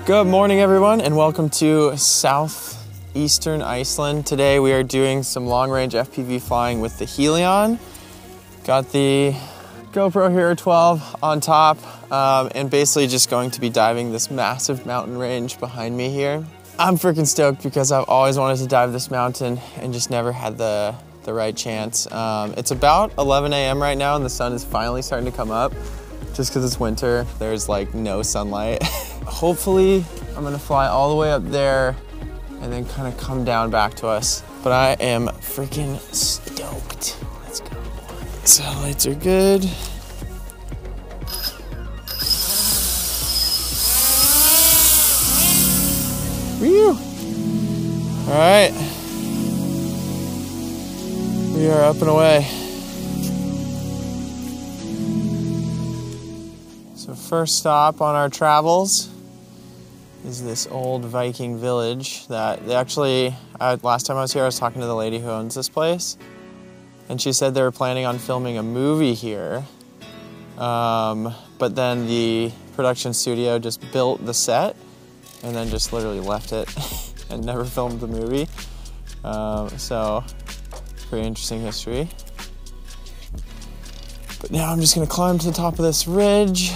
Good morning, everyone, and welcome to southeastern Iceland. Today we are doing some long-range FPV flying with the Helion. Got the GoPro Hero 12 on top, and basically just going to be diving this massive mountain range behind me here. I'm freaking stoked because I've always wanted to dive this mountain and just never had the right chance. It's about 11 a.m. right now and the sun is finally starting to come up. Just because it's winter, there's like no sunlight. Hopefully, I'm gonna fly all the way up there and then kind of come down back to us. But I am freaking stoked. Let's go. Satellites are good. Whew. All right. We are up and away. So first stop on our travels is this old Viking village that they actually, last time I was here, I was talking to the lady who owns this place, and she said they were planning on filming a movie here, but then the production studio just built the set and then just literally left it and never filmed the movie. So pretty interesting history. But now I'm just gonna climb to the top of this ridge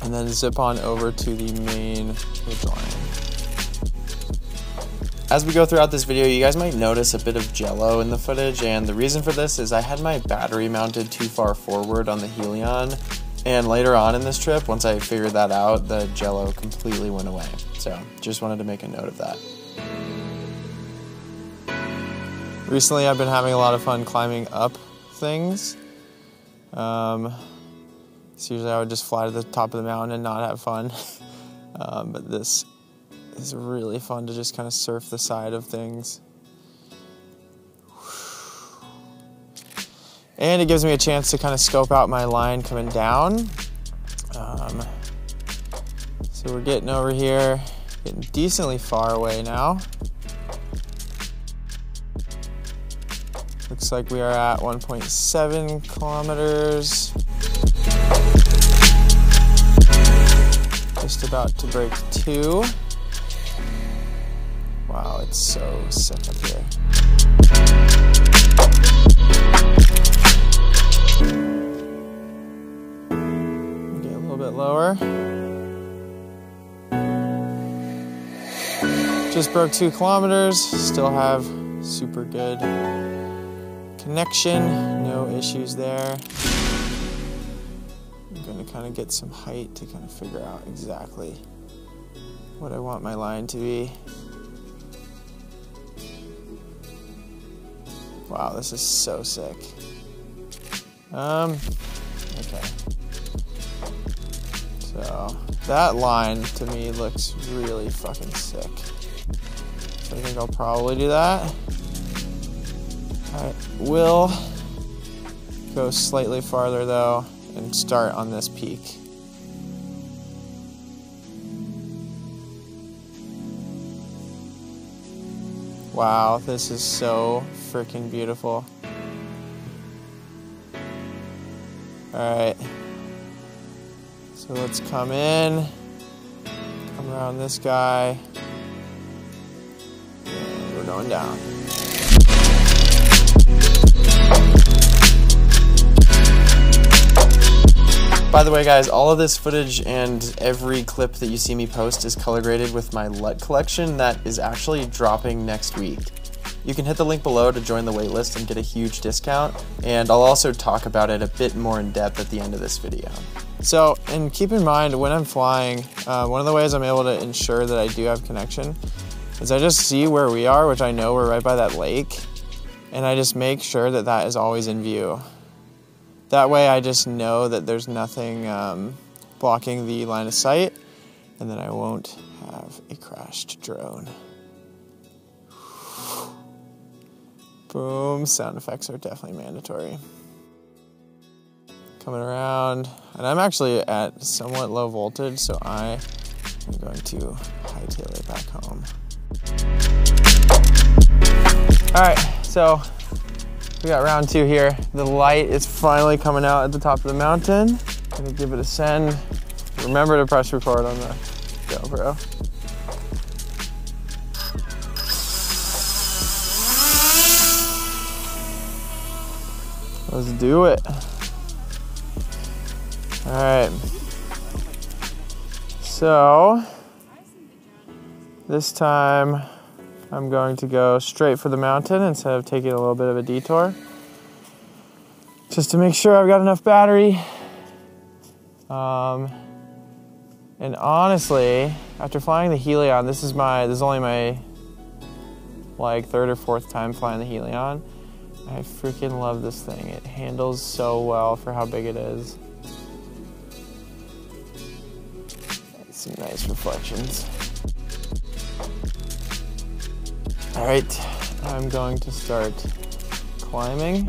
and then zip on over to the main ridgeline. As we go throughout this video, you guys might notice a bit of jello in the footage, and the reason for this is I had my battery mounted too far forward on the Helion, and later on in this trip, once I figured that out, the jello completely went away. So just wanted to make a note of that. Recently, I've been having a lot of fun climbing up things. So usually I would just fly to the top of the mountain and not have fun. But this is really fun to just kind of surf the side of things. And it gives me a chance to kind of scope out my line coming down. So we're getting over here, getting decently far away now. Looks like we are at 1.7 kilometers. Just about to break 2. Wow, it's so sick up here. Get a little bit lower. Just broke 2 kilometers. Still have super good connection, no issues there. I'm gonna kind of get some height to kind of figure out exactly what I want my line to be. Wow, this is so sick. Okay. So that line to me looks really fucking sick. So I think I'll probably do that. I will go slightly farther though and start on this peak. Wow, this is so freaking beautiful. All right, so let's come in, come around this guy, and we're going down. By the way, guys, all of this footage and every clip that you see me post is color graded with my LUT collection that is actually dropping next week. You can hit the link below to join the waitlist and get a huge discount, and I'll also talk about it a bit more in depth at the end of this video. So, and keep in mind, when I'm flying, one of the ways I'm able to ensure that I do have connection is I just see where we are, which I know we're right by that lake, and I just make sure that that is always in view. That way I just know that there's nothing blocking the line of sight, and then I won't have a crashed drone. Boom, sound effects are definitely mandatory. Coming around, and I'm actually at somewhat low voltage, so I am going to hightail it back home. All right, so we got round 2 here. The light is finally coming out at the top of the mountain. Gonna give it a send. Remember to press record on the GoPro. Let's do it. All right. So this time I'm going to go straight for the mountain instead of taking a little bit of a detour, just to make sure I've got enough battery. And honestly, after flying the Helion, this is only my like third or fourth time flying the Helion. I freaking love this thing. It handles so well for how big it is. Some nice reflections. All right, I'm going to start climbing.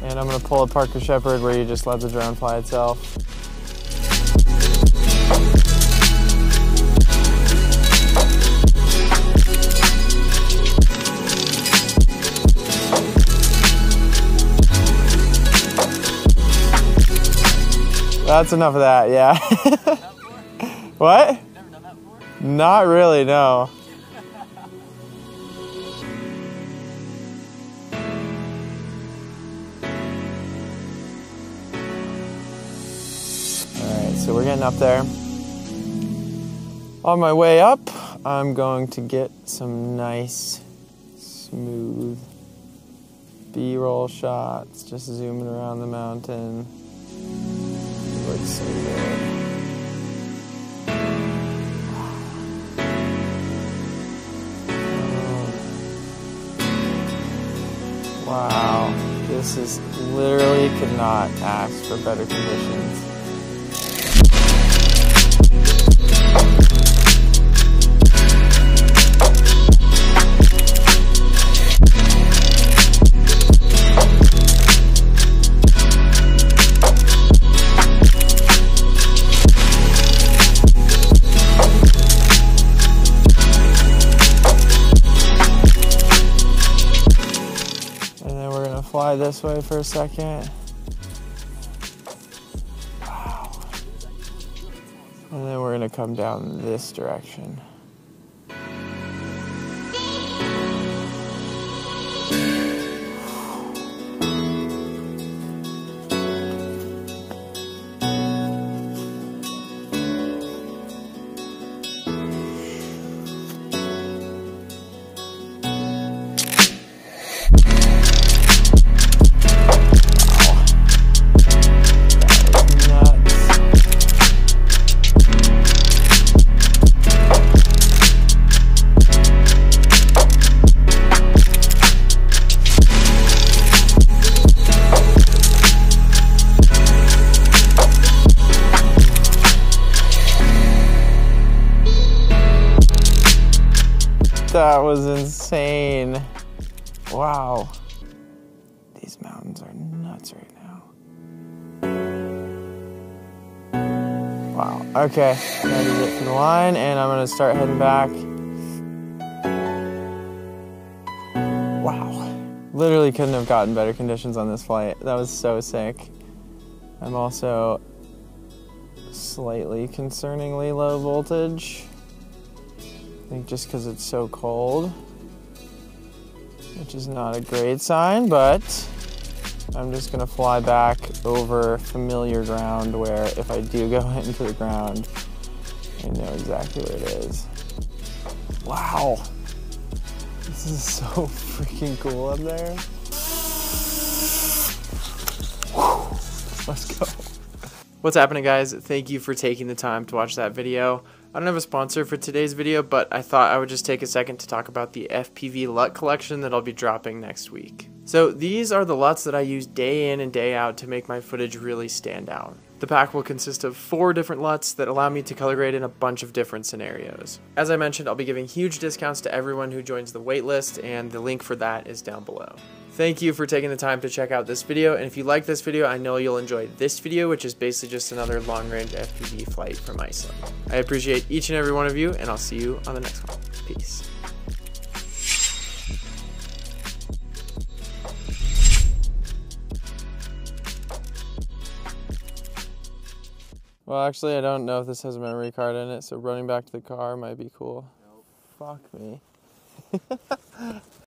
And I'm gonna pull a Parker Shepherd where you just let the drone fly itself. That's enough of that, yeah. What? Never done that before? Not really, no. Alright, so we're getting up there. On my way up, I'm going to get some nice, smooth B-roll shots, just zooming around the mountain. Looks so good. Wow, this is literally could not ask for better conditions. Fly this way for a second. Wow. And then we're gonna come down this direction. That was insane. Wow. These mountains are nuts right now. Wow. Okay, that is it for the line, and I'm gonna start heading back. Wow. Literally couldn't have gotten better conditions on this flight. That was so sick. I'm also slightly concerningly low voltage. I think just because it's so cold, which is not a great sign, but I'm just gonna fly back over familiar ground where if I do go into the ground, I know exactly where it is. Wow, this is so freaking cool up there. Whew. Let's go. What's happening, guys? Thank you for taking the time to watch that video. I don't have a sponsor for today's video, but I thought I would just take a second to talk about the FPV LUT collection that I'll be dropping next week. So these are the LUTs that I use day in and day out to make my footage really stand out. The pack will consist of 4 different LUTs that allow me to color grade in a bunch of different scenarios. As I mentioned, I'll be giving huge discounts to everyone who joins the waitlist, and the link for that is down below. Thank you for taking the time to check out this video, and if you like this video, I know you'll enjoy this video, which is basically just another long-range FPV flight from Iceland. I appreciate each and every one of you, and I'll see you on the next one. Peace. Well, actually, I don't know if this has a memory card in it, so running back to the car might be cool. Nope. Fuck me.